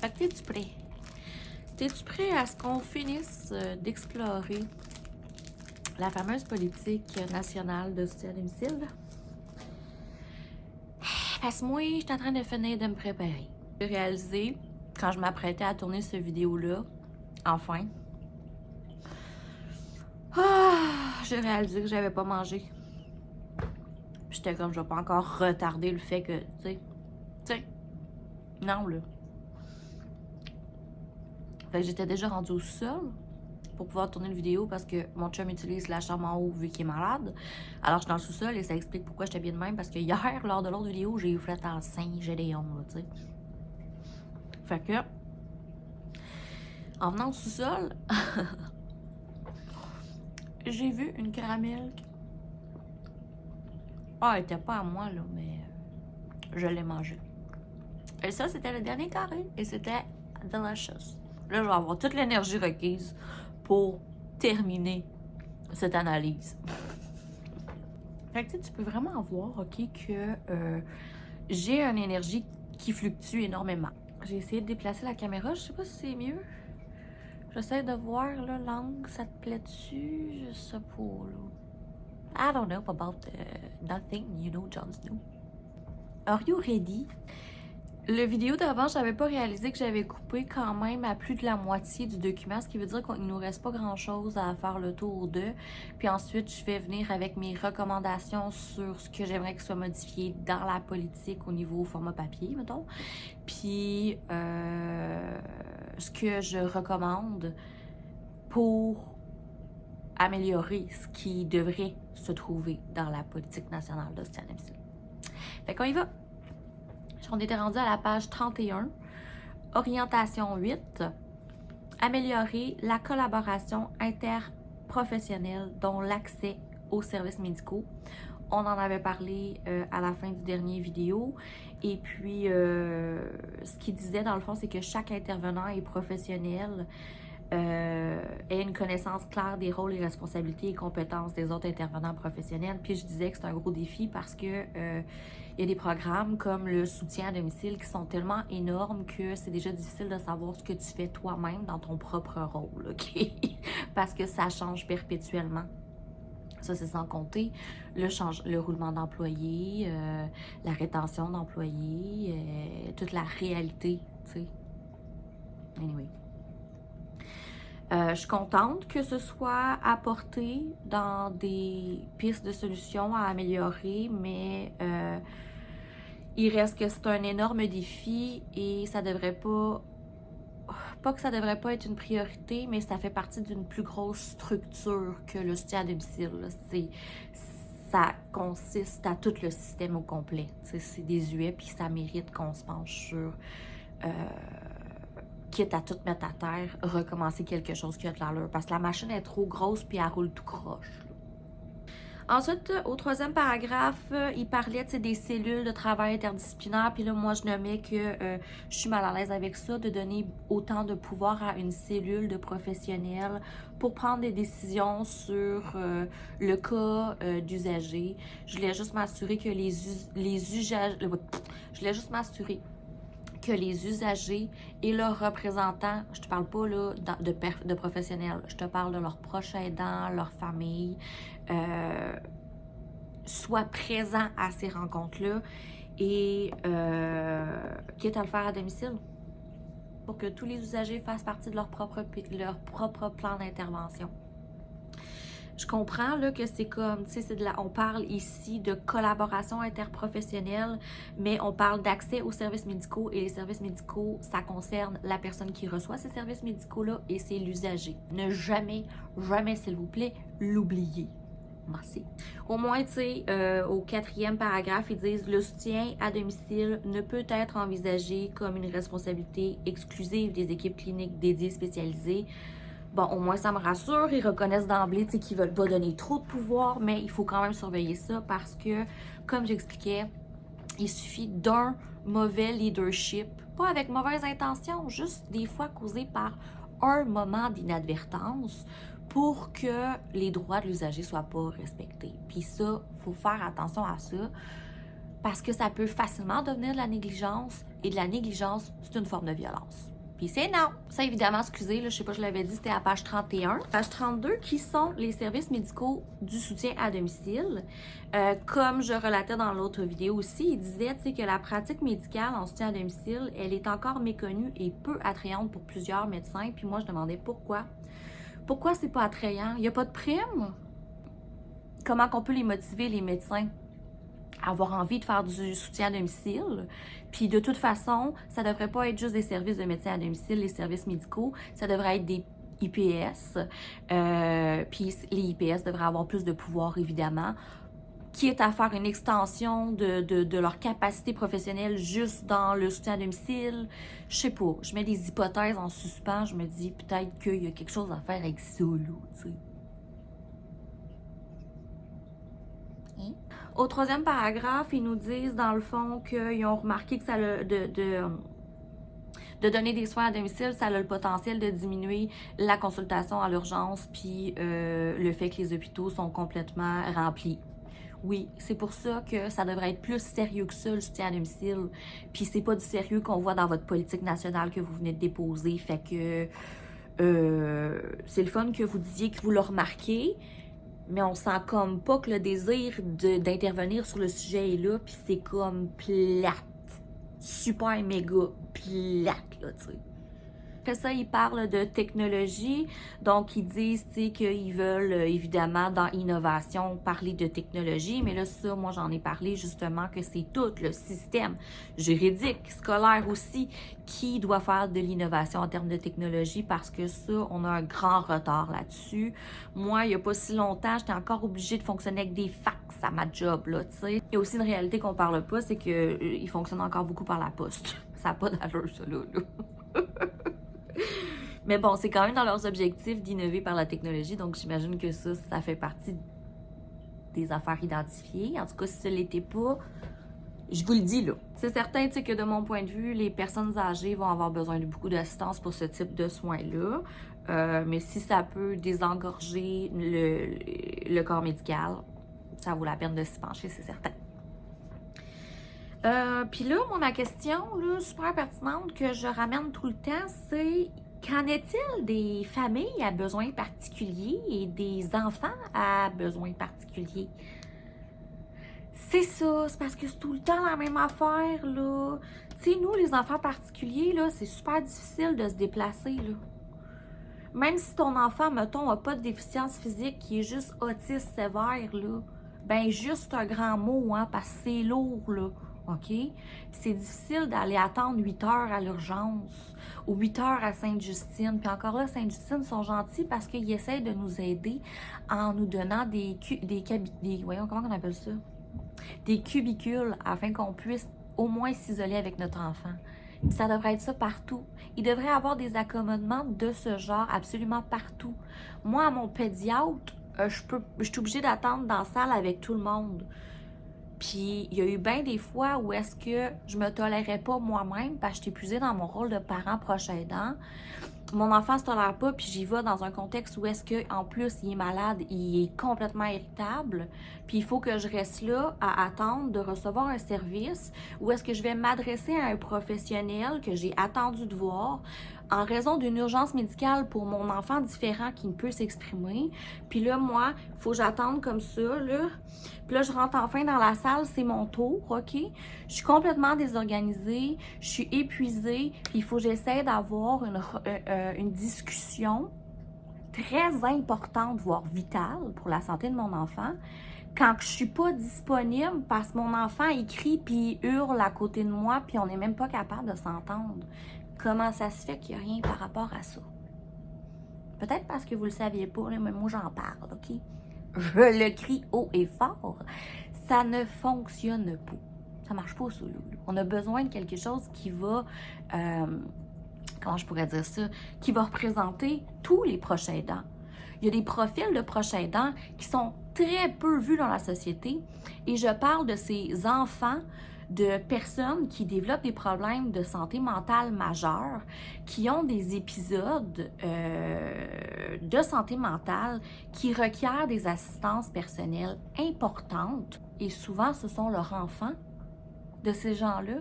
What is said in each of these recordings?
Fait que t'es-tu prêt? T'es-tu prêt à ce qu'on finisse d'explorer la fameuse politique nationale de soutien à domicile? Parce que moi, je suis en train de finir de me préparer. J'ai réalisé, quand je m'apprêtais à tourner cette vidéo-là, enfin, j'ai réalisé que j'avais pas mangé. J'étais comme, je vais pas encore retarder le fait que, tu sais, non, là. Fait que j'étais déjà rendue au sol pour pouvoir tourner une vidéo parce que mon chum utilise la chambre en haut vu qu'il est malade. Alors, je suis dans le sous-sol et ça explique pourquoi j'étais bien de même parce que hier, lors de l'autre vidéo, j'ai eu flat en Saint-Gédéon, là, tu sais. Fait que, en venant au sous-sol, j'ai vu une caramel. Ah, elle était pas à moi, là, mais je l'ai mangée. Et ça, c'était le dernier carré et c'était delicious. Là, je vais avoir toute l'énergie requise pour terminer cette analyse. Fait que tu peux vraiment voir, OK, que j'ai une énergie qui fluctue énormément. J'ai essayé de déplacer la caméra, je sais pas si c'est mieux. J'essaie de voir, là, l'angle, ça te plaît-tu? Je sais pas, là. I don't know about nothing, you know, Jon Snow. Are you ready? Le vidéo d'avant, j'avais pas réalisé que j'avais coupé quand même à plus de la moitié du document, ce qui veut dire qu'il nous reste pas grand-chose à faire le tour de. Puis ensuite, je vais venir avec mes recommandations sur ce que j'aimerais que soit modifié dans la politique au niveau format papier, mettons. Puis ce que je recommande pour améliorer ce qui devrait se trouver dans la politique nationale de soutien à domicile. Fait qu'on y va! On était rendu à la page 31, orientation 8, améliorer la collaboration interprofessionnelle dont l'accès aux services médicaux. On en avait parlé à la fin du dernier vidéo. Et puis, ce qu'il disait dans le fond, c'est que chaque intervenant est professionnel, ait une connaissance claire des rôles et responsabilités et compétences des autres intervenants professionnels. Puis je disais que c'est un gros défi parce que il y a des programmes comme le soutien à domicile qui sont tellement énormes que c'est déjà difficile de savoir ce que tu fais toi-même dans ton propre rôle, OK? Parce que ça change perpétuellement. Ça, c'est sans compter le roulement d'employés, la rétention d'employés, toute la réalité, tu sais. Anyway. Je suis contente que ce soit apporté dans des pistes de solutions à améliorer, mais il reste que c'est un énorme défi et ça devrait pas que ça devrait pas être une priorité, mais ça fait partie d'une plus grosse structure que le soutien à domicile. Ça consiste à tout le système au complet. C'est désuet puis ça mérite qu'on se penche sur... quitte à tout mettre à terre, recommencer quelque chose qui a de l'allure. Parce que la machine est trop grosse puis elle roule tout croche. Ensuite, au troisième paragraphe, il parlait des cellules de travail interdisciplinaire. Puis là, moi, je nommais que je suis mal à l'aise avec ça, de donner autant de pouvoir à une cellule de professionnels pour prendre des décisions sur le cas d'usagers. Je voulais juste m'assurer que les usagers... Je voulais juste m'assurer que les usagers et leurs représentants, je te parle pas là, de professionnels, je te parle de leurs proches aidants, leur famille, soient présents à ces rencontres-là et quitte à le faire à domicile pour que tous les usagers fassent partie de leur propre plan d'intervention. Je comprends là, que c'est comme, tu sais, on parle ici de collaboration interprofessionnelle, mais on parle d'accès aux services médicaux et les services médicaux, ça concerne la personne qui reçoit ces services médicaux-là et c'est l'usager. Ne jamais, jamais, s'il vous plaît, l'oublier. Merci. Au moins, tu sais, au quatrième paragraphe, ils disent « Le soutien à domicile ne peut être envisagé comme une responsabilité exclusive des équipes cliniques dédiées spécialisées. » Bon, au moins, ça me rassure. Ils reconnaissent d'emblée qu'ils ne veulent pas donner trop de pouvoir, mais il faut quand même surveiller ça parce que, comme j'expliquais, il suffit d'un mauvais leadership, pas avec mauvaise intention, juste des fois causé par un moment d'inadvertance pour que les droits de l'usager ne soient pas respectés. Puis ça, il faut faire attention à ça parce que ça peut facilement devenir de la négligence et de la négligence, c'est une forme de violence. Puis c'est non. Ça, évidemment, excusez, là, je sais pas, je l'avais dit, c'était à page 31. Page 32, qui sont les services médicaux du soutien à domicile. Comme je relatais dans l'autre vidéo aussi, il disait que la pratique médicale en soutien à domicile, elle est encore méconnue et peu attrayante pour plusieurs médecins. Puis moi, je demandais pourquoi. Pourquoi c'est pas attrayant? Il n'y a pas de prime? Comment qu'on peut les motiver, les médecins, à avoir envie de faire du soutien à domicile? Puis de toute façon, ça devrait pas être juste des services de médecins à domicile, les services médicaux, ça devrait être des IPS. Puis les IPS devraient avoir plus de pouvoir, évidemment, qui est à faire une extension de leur capacité professionnelle juste dans le soutien à domicile. Je sais pas, je mets des hypothèses en suspens, je me dis peut-être qu'il y a quelque chose à faire avec ça, là, tu sais. Au troisième paragraphe, ils nous disent, dans le fond, qu'ils ont remarqué que ça de donner des soins à domicile, ça a le potentiel de diminuer la consultation à l'urgence, puis le fait que les hôpitaux sont complètement remplis. Oui, c'est pour ça que ça devrait être plus sérieux que ça, le soutien à domicile. Puis c'est pas du sérieux qu'on voit dans votre politique nationale que vous venez de déposer. Fait que c'est le fun que vous disiez que vous le remarquez, mais on sent comme pas que le désir d'intervenir sur le sujet est là, puis c'est comme plate. Super méga plate, là, tu sais. Après ça, ils parlent de technologie, donc ils disent qu'ils veulent évidemment dans innovation parler de technologie, mais là ça, moi j'en ai parlé justement que c'est tout le système juridique, scolaire aussi, qui doit faire de l'innovation en termes de technologie parce que ça, on a un grand retard là-dessus. Moi, il n'y a pas si longtemps, j'étais encore obligée de fonctionner avec des fax à ma job, là, tu sais. Il y a aussi une réalité qu'on parle pas, c'est qu'ils fonctionnent encore beaucoup par la poste. Ça n'a pas d'allure, ça, là. Mais bon, c'est quand même dans leurs objectifs d'innover par la technologie, donc j'imagine que ça fait partie des affaires identifiées. En tout cas, si ce l'était pas, je vous le dis là. C'est certain que de mon point de vue, les personnes âgées vont avoir besoin de beaucoup d'assistance pour ce type de soins-là. Mais si ça peut désengorger le corps médical, ça vaut la peine de s'y pencher, c'est certain. Puis là, moi, ma question, là, super pertinente que je ramène tout le temps, c'est qu'en est-il des familles à besoins particuliers et des enfants à besoins particuliers? C'est ça, c'est parce que c'est tout le temps la même affaire, là. Tu sais, nous, les enfants particuliers, là, c'est super difficile de se déplacer, là. Même si ton enfant, mettons, n'a pas de déficience physique, qui est juste autiste sévère, là, ben juste un grand mot, hein, parce que c'est lourd, là. OK? C'est difficile d'aller attendre 8 heures à l'urgence ou 8 heures à Sainte-Justine. Puis encore là, Sainte-Justine sont gentils parce qu'ils essaient de nous aider en nous donnant voyons, comment on appelle ça? Des cubicules afin qu'on puisse au moins s'isoler avec notre enfant. Puis ça devrait être ça partout. Il devrait y avoir des accommodements de ce genre absolument partout. Moi, à mon pédiatre, je suis obligée d'attendre dans la salle avec tout le monde. Puis, il y a eu bien des fois où est-ce que je me tolérais pas moi-même parce que j'étais épuisée dans mon rôle de parent proche aidant. Mon enfant se tolère pas, puis j'y vais dans un contexte où est-ce que en plus, il est malade, il est complètement irritable, puis il faut que je reste là à attendre de recevoir un service où est-ce que je vais m'adresser à un professionnel que j'ai attendu de voir en raison d'une urgence médicale pour mon enfant différent qui ne peut s'exprimer. Puis là, moi, il faut que j'attende comme ça, là. Puis là, je rentre enfin dans la salle, c'est mon tour, OK? Je suis complètement désorganisée, je suis épuisée, puis il faut que j'essaie d'avoir une discussion très importante, voire vitale pour la santé de mon enfant, quand je suis pas disponible parce que mon enfant écrit puis hurle à côté de moi puis on n'est même pas capable de s'entendre. Comment ça se fait qu'il n'y a rien par rapport à ça? Peut-être parce que vous le saviez pas, là, mais moi j'en parle, OK? Je le crie haut et fort. Ça ne fonctionne pas. Ça marche pas, ça, là. On a besoin de quelque chose qui va... comment je pourrais dire ça? Qui va représenter tous les proches aidants. Il y a des profils de proches aidants qui sont très peu vus dans la société. Et je parle de ces enfants de personnes qui développent des problèmes de santé mentale majeurs, qui ont des épisodes de santé mentale qui requièrent des assistances personnelles importantes. Et souvent, ce sont leurs enfants de ces gens-là.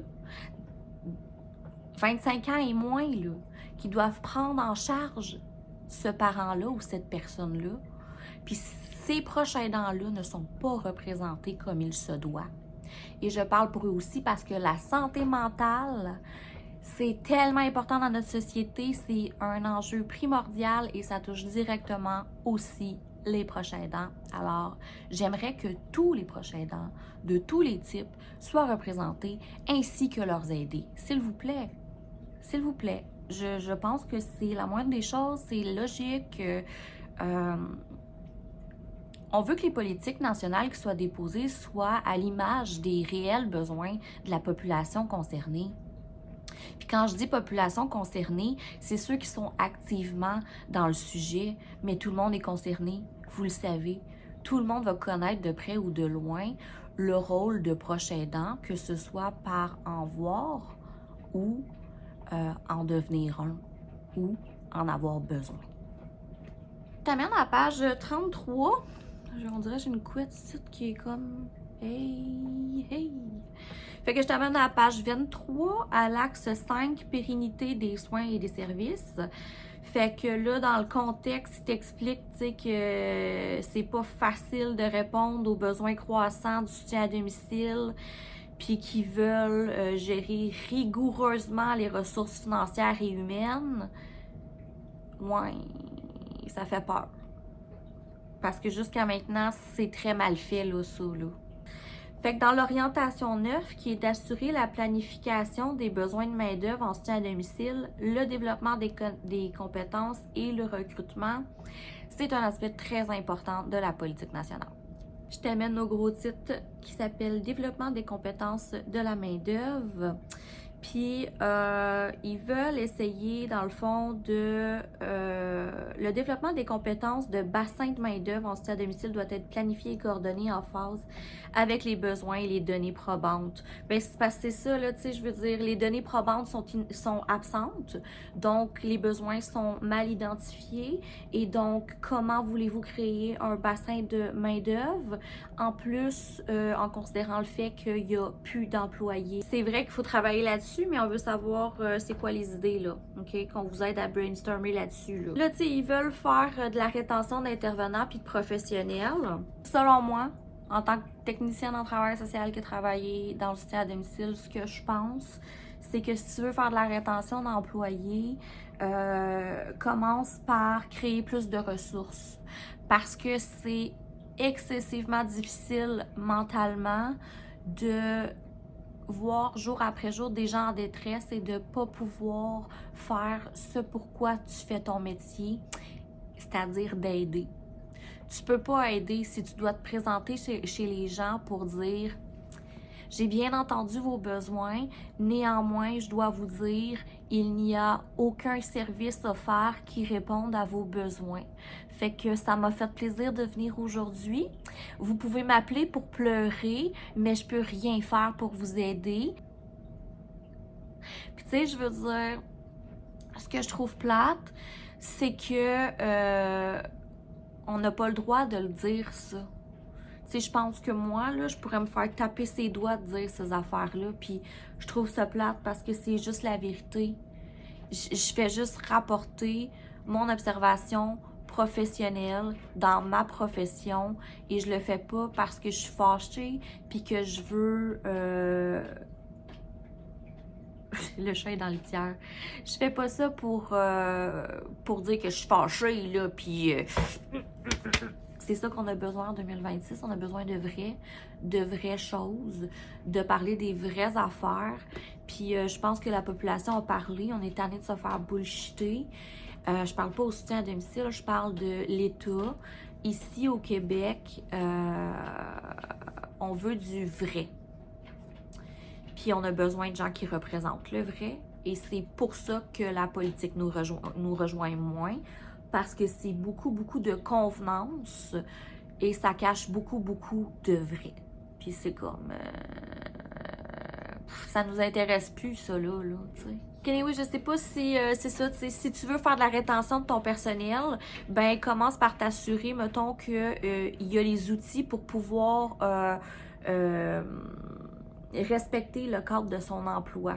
25 ans et moins, là, qui doivent prendre en charge ce parent-là ou cette personne-là. Puis ces proches aidants-là ne sont pas représentés comme il se doit. Et je parle pour eux aussi parce que la santé mentale, c'est tellement important dans notre société, c'est un enjeu primordial et ça touche directement aussi les proches aidants. Alors, j'aimerais que tous les proches aidants, de tous les types, soient représentés, ainsi que leurs aidés. S'il vous plaît, s'il vous plaît. Je pense que c'est la moindre des choses, c'est logique. On veut que les politiques nationales qui soient déposées soient à l'image des réels besoins de la population concernée. Puis quand je dis population concernée, c'est ceux qui sont activement dans le sujet, mais tout le monde est concerné, vous le savez. Tout le monde va connaître de près ou de loin le rôle de proche aidant, que ce soit par en voir ou en devenir un, ou en avoir besoin. Je t'amène à la page 33. On dirait que j'ai une couette ici qui est comme... Hey, hey! Fait que je t'amène à la page 23, à l'axe 5, pérennité des soins et des services. Fait que là, dans le contexte, il t'explique, tu sais, que c'est pas facile de répondre aux besoins croissants du soutien à domicile, puis qu'ils veulent gérer rigoureusement les ressources financières et humaines. Ouais, ça fait peur. Parce que jusqu'à maintenant, c'est très mal fait, là, ça, là. Fait que dans l'orientation 9, qui est d'assurer la planification des besoins de main-d'œuvre en soutien à domicile, le développement des compétences et le recrutement, c'est un aspect très important de la politique nationale. Je t'amène au gros titre qui s'appelle Développement des compétences de la main-d'œuvre. Puis, ils veulent essayer, dans le fond, le développement des compétences de bassin de main-d'œuvre en soutien à domicile doit être planifié et coordonné en phase avec les besoins et les données probantes. Bien, c'est parce que c'est ça, là, tu sais, je veux dire, les données probantes sont absentes, donc les besoins sont mal identifiés, et donc, comment voulez-vous créer un bassin de main-d'œuvre, en plus, en considérant le fait qu'il n'y a plus d'employés. C'est vrai qu'il faut travailler là-dessus, mais on veut savoir c'est quoi les idées, là, OK? Qu'on vous aide à brainstormer là-dessus, là. Là, tu sais, ils veulent faire de la rétention d'intervenants puis de professionnels. Selon moi, en tant que technicienne en travail social qui a travaillé dans le soutien à domicile, ce que je pense, c'est que si tu veux faire de la rétention d'employés, commence par créer plus de ressources. Parce que c'est excessivement difficile mentalement de voir jour après jour des gens en détresse et de pas pouvoir faire ce pourquoi tu fais ton métier, c'est-à-dire d'aider. Tu peux pas aider si tu dois te présenter chez les gens pour dire « J'ai bien entendu vos besoins, néanmoins, je dois vous dire, il n'y a aucun service offert qui réponde à vos besoins. » Fait que ça m'a fait plaisir de venir aujourd'hui. Vous pouvez m'appeler pour pleurer, mais je peux rien faire pour vous aider. Puis tu sais, je veux dire, ce que je trouve plate, c'est que on n'a pas le droit de le dire, ça. Tu sais, je pense que moi, là, je pourrais me faire taper ses doigts de dire ces affaires-là, puis je trouve ça plate parce que c'est juste la vérité. Je fais juste rapporter mon observation professionnelle dans ma profession et je le fais pas parce que je suis fâchée puis que je veux... Le chat est dans le litière. Je fais pas ça pour dire que je suis fâchée, là, puis... C'est ça qu'on a besoin en 2026. On a besoin de vraies choses, de parler des vraies affaires. Puis je pense que la population a parlé. On est tanné de se faire bullshiter. Je parle pas au soutien à domicile, je parle de l'État. Ici au Québec, on veut du vrai. Puis on a besoin de gens qui représentent le vrai. Et c'est pour ça que la politique nous rejoint moins. Parce que c'est beaucoup de convenance et ça cache beaucoup de vrai. Puis c'est comme... ça nous intéresse plus, ça, là, tu sais. Anyway, je sais pas si c'est ça, tu sais, si tu veux faire de la rétention de ton personnel, ben commence par t'assurer, mettons, que il y a les outils pour pouvoir respecter le cadre de son emploi.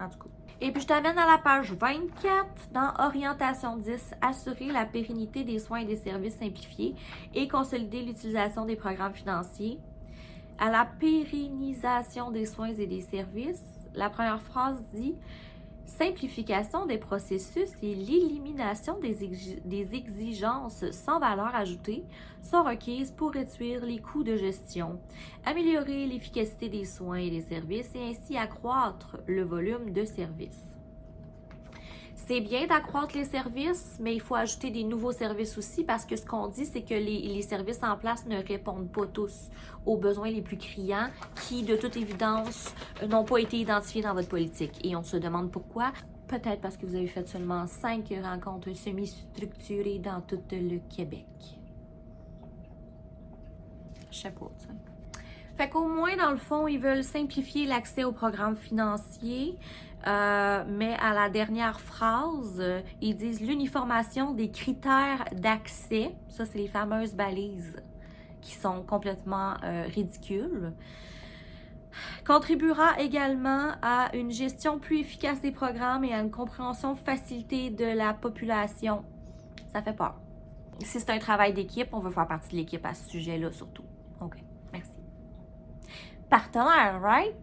En tout cas. Et puis, je t'amène à la page 24, dans Orientation 10, assurer la pérennité des soins et des services simplifiés et consolider l'utilisation des programmes financiers. À la pérennisation des soins et des services, la première phrase dit « Simplification des processus et l'élimination des exigences sans valeur ajoutée sont requises pour réduire les coûts de gestion, améliorer l'efficacité des soins et des services et ainsi accroître le volume de services. » C'est bien d'accroître les services, mais il faut ajouter des nouveaux services aussi parce que ce qu'on dit, c'est que les services en place ne répondent pas tous aux besoins les plus criants qui, de toute évidence, n'ont pas été identifiés dans votre politique. Et on se demande pourquoi. Peut-être parce que vous avez fait seulement 5 rencontres semi-structurées dans tout le Québec. Je sais pas, tu sais. Fait qu'au moins, dans le fond, ils veulent simplifier l'accès aux programmes financiers. Mais à la dernière phrase, ils disent l'uniformation des critères d'accès. Ça, c'est les fameuses balises qui sont complètement ridicules. Contribuera également à une gestion plus efficace des programmes et à une compréhension facilitée de la population. Ça fait peur. Si c'est un travail d'équipe, on veut faire partie de l'équipe à ce sujet-là surtout. OK, merci. Partenaire, right?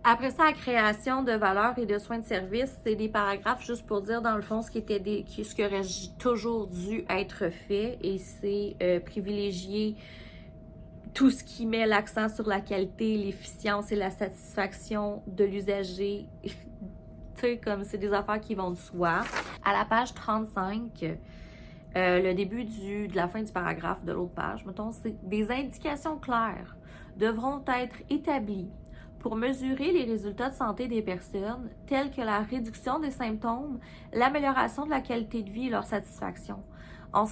Après ça, la création de valeur et de soins de service, c'est des paragraphes juste pour dire dans le fond ce qui aurait toujours dû être fait et c'est privilégier tout ce qui met l'accent sur la qualité, l'efficience et la satisfaction de l'usager. Tu sais, comme c'est des affaires qui vont de soi. À la page 35, le début de la fin du paragraphe de l'autre page, mettons, c'est des indications claires devront être établies pour mesurer les résultats de santé des personnes, tels que la réduction des symptômes, l'amélioration de la qualité de vie et leur satisfaction, en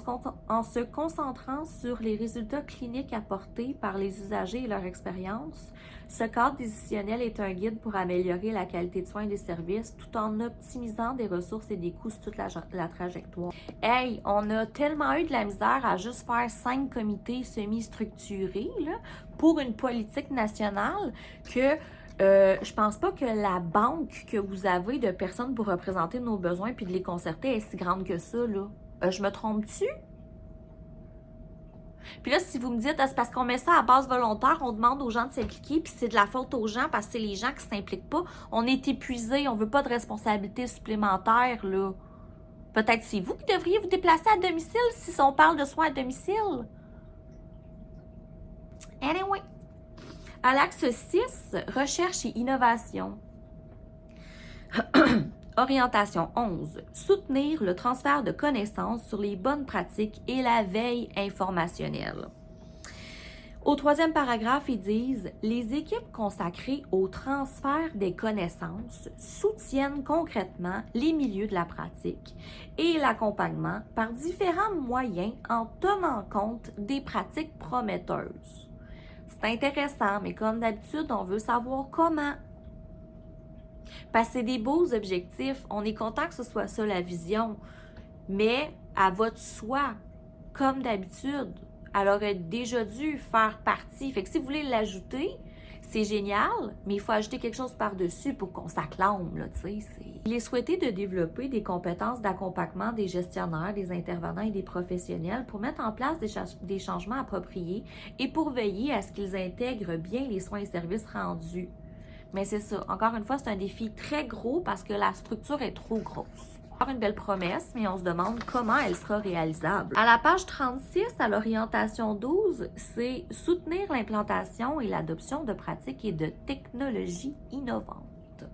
se concentrant sur les résultats cliniques apportés par les usagers et leur expérience. Ce cadre décisionnel est un guide pour améliorer la qualité de soins et des services tout en optimisant des ressources et des coûts sur toute la trajectoire. Hey, on a tellement eu de la misère à juste faire 5 comités semi-structurés là, pour une politique nationale que je pense pas que la banque que vous avez de personnes pour représenter nos besoins puis de les concerter est si grande que ça, là. Je me trompe-tu? Puis là, si vous me dites, c'est parce qu'on met ça à base volontaire, on demande aux gens de s'impliquer, puis c'est de la faute aux gens parce que c'est les gens qui ne s'impliquent pas. On est épuisés, on veut pas de responsabilité supplémentaire, là. Peut-être c'est vous qui devriez vous déplacer à domicile si on parle de soins à domicile. Anyway. À l'axe 6, recherche et innovation. Orientation 11. Soutenir le transfert de connaissances sur les bonnes pratiques et la veille informationnelle. Au 3e paragraphe, ils disent « Les équipes consacrées au transfert des connaissances soutiennent concrètement les milieux de la pratique et l'accompagnement par différents moyens en tenant compte des pratiques prometteuses. » C'est intéressant, mais comme d'habitude, on veut savoir comment. Parce que c'est des beaux objectifs. On est content que ce soit ça la vision. Mais à votre soi, comme d'habitude, elle aurait déjà dû faire partie. Fait que si vous voulez l'ajouter, c'est génial, mais il faut ajouter quelque chose par-dessus pour qu'on s'acclame, là, tu sais. Il est souhaité de développer des compétences d'accompagnement des gestionnaires, des intervenants et des professionnels pour mettre en place des changements appropriés et pour veiller à ce qu'ils intègrent bien les soins et services rendus. Mais c'est ça, encore une fois, c'est un défi très gros parce que la structure est trop grosse. Une belle promesse, mais on se demande comment elle sera réalisable. À la page 36, à l'orientation 12, c'est soutenir l'implantation et l'adoption de pratiques et de technologies innovantes.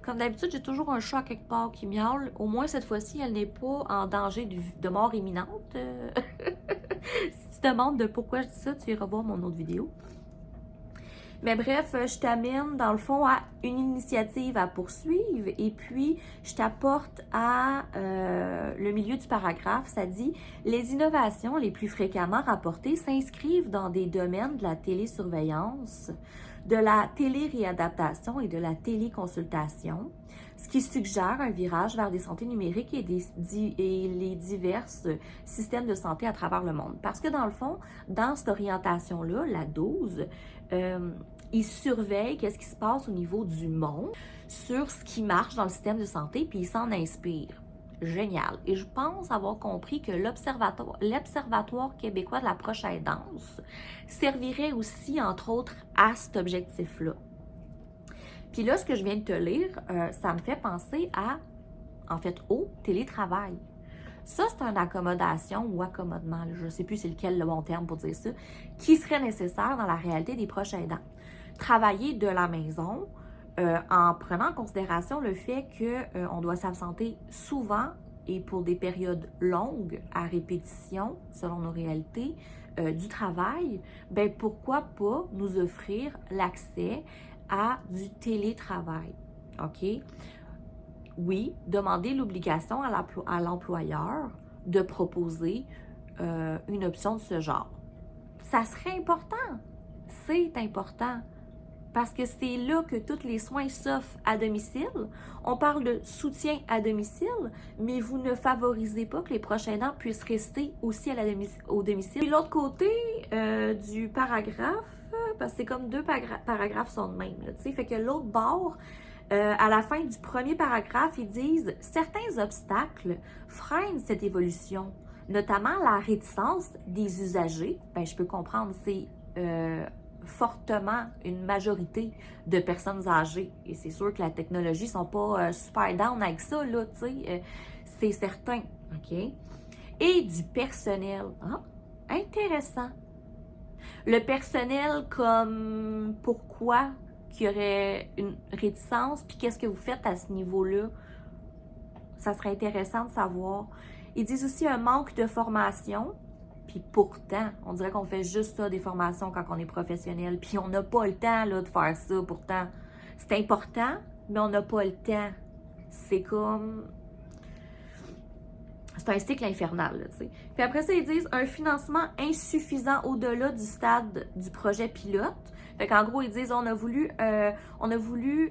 Comme d'habitude, j'ai toujours un chat quelque part qui miaule. Au moins, cette fois-ci, elle n'est pas en danger de mort imminente. Si tu te demandes de pourquoi je dis ça, tu iras voir mon autre vidéo. Mais bref, je t'amène dans le fond à une initiative à poursuivre et puis je t'apporte à le milieu du paragraphe. Ça dit « Les innovations les plus fréquemment rapportées s'inscrivent dans des domaines de la télésurveillance, de la téléréadaptation et de la téléconsultation, ce qui suggère un virage vers des santé numériques et les divers systèmes de santé à travers le monde. » Parce que dans le fond, dans cette orientation-là, la 12, Ils surveillent qu'est-ce qui se passe au niveau du monde, sur ce qui marche dans le système de santé, puis ils s'en inspirent. Génial. Et je pense avoir compris que l'Observatoire québécois de la proche aidance servirait aussi, entre autres, à cet objectif-là. Puis là, ce que je viens de te lire, ça me fait penser au télétravail. Ça, c'est une accommodation ou accommodement, je ne sais plus c'est lequel le bon terme pour dire ça, qui serait nécessaire dans la réalité des proches aidants. Travailler de la maison, en prenant en considération le fait qu'on doit s'absenter souvent et pour des périodes longues à répétition, selon nos réalités, du travail, ben pourquoi pas nous offrir l'accès à du télétravail, OK? Oui, demander l'obligation à l'employeur de proposer une option de ce genre. Ça serait important, c'est important. Parce que c'est là que tous les soins s'offrent à domicile. On parle de soutien à domicile, mais vous ne favorisez pas que les proches aidants puissent rester aussi au domicile. Puis l'autre côté du paragraphe, parce que c'est comme deux paragraphes sont de même, tu sais, fait que l'autre bord, à la fin du premier paragraphe, ils disent « Certains obstacles freinent cette évolution, notamment la réticence des usagers. » Ben, je peux comprendre, c'est fortement une majorité de personnes âgées. Et c'est sûr que la technologie ne sont pas super down avec ça, là, tu sais, c'est certain, OK? Et du personnel. Ah, intéressant. Le personnel comme pourquoi qu'il y aurait une réticence, puis qu'est-ce que vous faites à ce niveau-là? Ça serait intéressant de savoir. Ils disent aussi un manque de formation. Puis pourtant, on dirait qu'on fait juste ça, des formations quand on est professionnel. Puis on n'a pas le temps là, de faire ça pourtant. C'est important, mais on n'a pas le temps. C'est comme... C'est un cycle infernal, là, tu sais. Puis après ça, ils disent un financement insuffisant au-delà du stade du projet pilote. Fait qu'en gros, ils disent on a voulu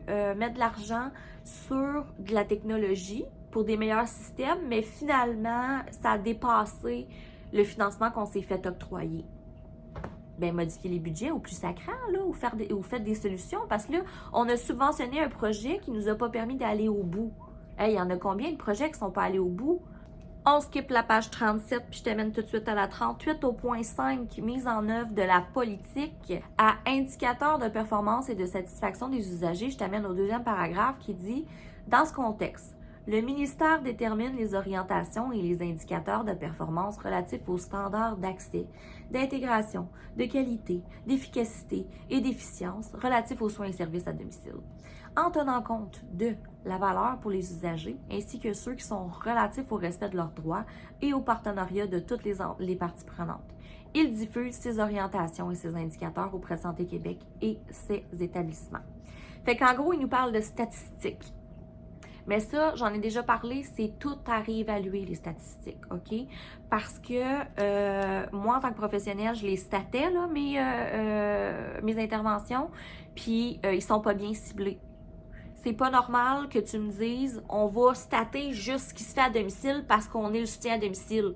mettre de l'argent sur de la technologie pour des meilleurs systèmes, mais finalement, ça a dépassé le financement qu'on s'est fait octroyer. Bien, modifier les budgets au plus sacrant, là, ou faites des solutions, parce que là, on a subventionné un projet qui nous a pas permis d'aller au bout. Hey, il y en a combien de projets qui ne sont pas allés au bout? On skip la page 37, puis je t'amène tout de suite à la 38, au point 5, mise en œuvre de la politique à indicateurs de performance et de satisfaction des usagers. Je t'amène au deuxième paragraphe qui dit « Dans ce contexte, le ministère détermine les orientations et les indicateurs de performance relatifs aux standards d'accès, d'intégration, de qualité, d'efficacité et d'efficience relatifs aux soins et services à domicile, en tenant compte de la valeur pour les usagers ainsi que ceux qui sont relatifs au respect de leurs droits et au partenariat de toutes les parties prenantes. Il diffuse ses orientations et ses indicateurs auprès de Santé Québec et ses établissements. » Fait qu'en gros, il nous parle de statistiques. Mais ça, j'en ai déjà parlé, c'est tout à réévaluer les statistiques, OK? Parce que moi, en tant que professionnelle, je les statais, là, mes interventions, puis ils sont pas bien ciblés. C'est pas normal que tu me dises, on va stater juste ce qui se fait à domicile parce qu'on est le soutien à domicile.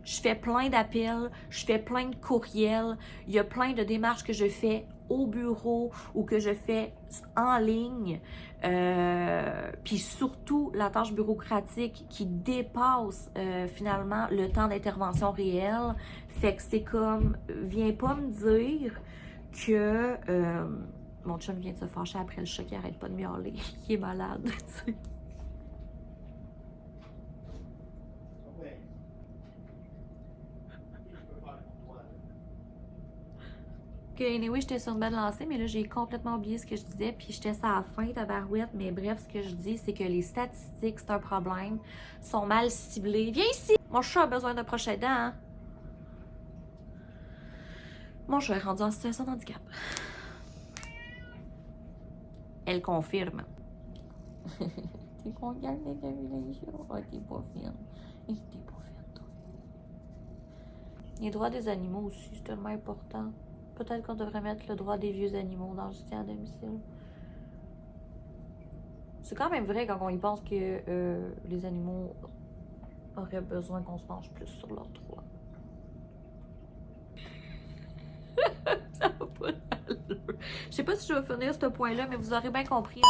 Je fais plein d'appels, je fais plein de courriels, il y a plein de démarches que je fais au bureau ou que je fais en ligne. Puis surtout, la tâche bureaucratique qui dépasse finalement le temps d'intervention réel. Fait que c'est comme, viens pas me dire que... mon chum vient de se fâcher après le chat qui arrête pas de miauler, qui est malade, tu sais. Anyway, j'étais sur une belle lancée, mais là, j'ai complètement oublié ce que je disais, puis j'étais ça à la fin, tabarouette, mais bref, ce que je dis, c'est que les statistiques, c'est un problème, sont mal ciblées. Viens ici! Mon chat a besoin d'un proche aidant, hein? Mon chat est rendu en situation de handicap. Elle confirme. T'es contente d'être avec les chats? Oh, t'es pas fine. T'es pas fine, toi. Les droits des animaux aussi, c'est tellement important. Peut-être qu'on devrait mettre le droit des vieux animaux dans le soutien à domicile. C'est quand même vrai quand on y pense que les animaux auraient besoin qu'on se penche plus sur leurs droits. Ça va pas aller. Je sais pas si je vais finir ce point-là, mais vous aurez bien compris.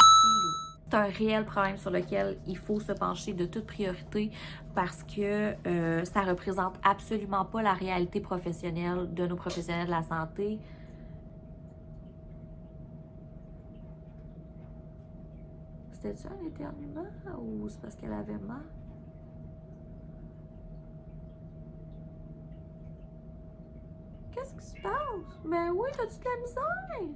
C'est un réel problème sur lequel il faut se pencher de toute priorité parce que ça représente absolument pas la réalité professionnelle de nos professionnels de la santé. C'était-tu un éternuement ou c'est parce qu'elle avait mal? Qu'est-ce qui se passe? Ben oui, t'as-tu de la misère?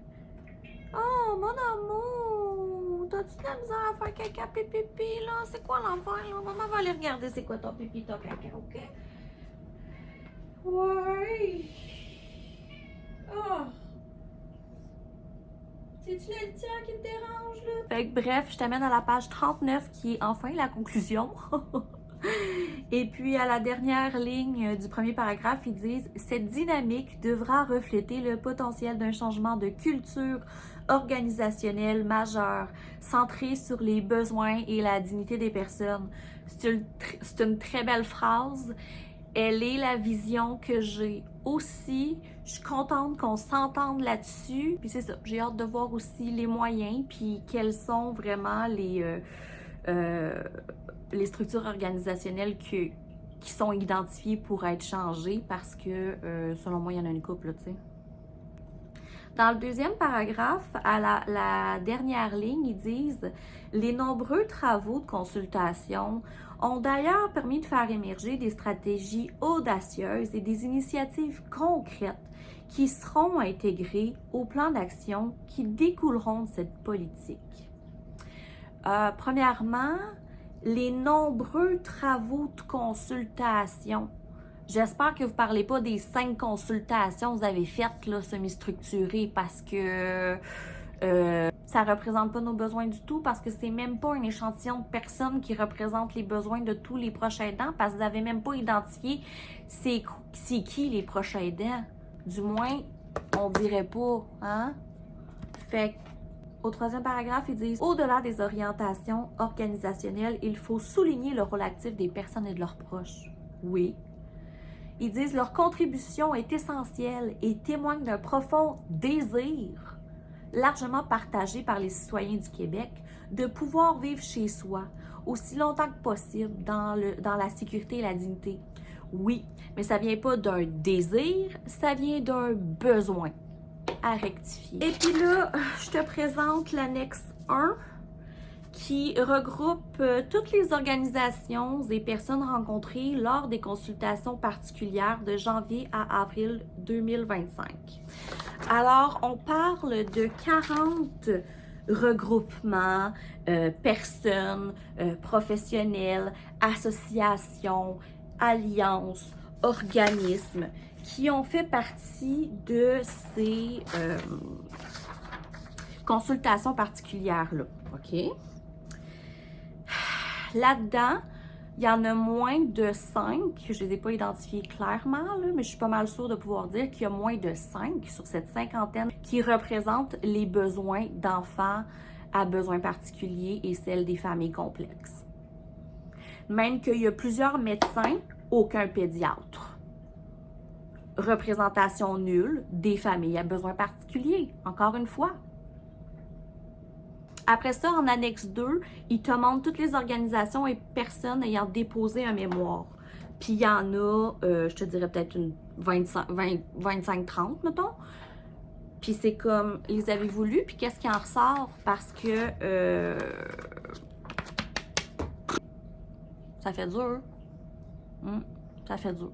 Oh, mon amour! T'as-tu de la misère à faire caca pipi là? C'est quoi l'enfer, là? Maman va aller regarder c'est quoi ton pipi, ton caca, ok? Ouais! Oh! C'est-tu la litière qui te dérange, là? Fait que bref, je t'amène à la page 39 qui est enfin la conclusion. Et puis à la dernière ligne du premier paragraphe, ils disent « Cette dynamique devra refléter le potentiel d'un changement de culture organisationnelle majeur, centré sur les besoins et la dignité des personnes. » C'est une très belle phrase. Elle est la vision que j'ai aussi. Je suis contente qu'on s'entende là-dessus. Puis c'est ça, j'ai hâte de voir aussi les moyens, puis quels sont vraiment les structures organisationnelles qui sont identifiées pour être changées parce que, selon moi, il y en a une couple, tu sais. Dans le deuxième paragraphe, à la dernière ligne, ils disent « Les nombreux travaux de consultation ont d'ailleurs permis de faire émerger des stratégies audacieuses et des initiatives concrètes qui seront intégrées au plan d'action qui découleront de cette politique. » Premièrement, les nombreux travaux de consultation. J'espère que vous ne parlez pas des 5 consultations que vous avez faites, là, semi-structurées, parce que ça ne représente pas nos besoins du tout, parce que c'est même pas un échantillon de personnes qui représente les besoins de tous les proches aidants, parce que vous n'avez même pas identifié c'est qui les proches aidants. Du moins, on dirait pas, hein? Fait au troisième paragraphe, ils disent « Au-delà des orientations organisationnelles, il faut souligner le rôle actif des personnes et de leurs proches. » Oui. Ils disent « Leur contribution est essentielle et témoigne d'un profond désir, largement partagé par les citoyens du Québec, de pouvoir vivre chez soi aussi longtemps que possible dans la sécurité et la dignité. » Oui, mais ça vient pas d'un désir, ça vient d'un besoin à rectifier. Et puis là, je te présente l'annexe 1 qui regroupe toutes les organisations et personnes rencontrées lors des consultations particulières de janvier à avril 2025. Alors, on parle de 40 regroupements, personnes, professionnels, associations, alliances, organismes qui ont fait partie de ces consultations particulières-là. OK? Là-dedans, il y en a moins de 5, je ne les ai pas identifiés clairement, là, mais je suis pas mal sûre de pouvoir dire qu'il y a moins de 5 sur cette cinquantaine qui représentent les besoins d'enfants à besoins particuliers et celles des familles complexes. Même qu'il y a plusieurs médecins, aucun pédiatre. Représentation nulle des familles à besoins particuliers, encore une fois. Après ça, en annexe 2, il te montre toutes les organisations et personnes ayant déposé un mémoire. Puis il y en a, je te dirais peut-être une 25-30, mettons. Puis c'est comme, les avez-vous lus? Puis qu'est-ce qui en ressort? Parce que ça fait dur. Ça fait dur.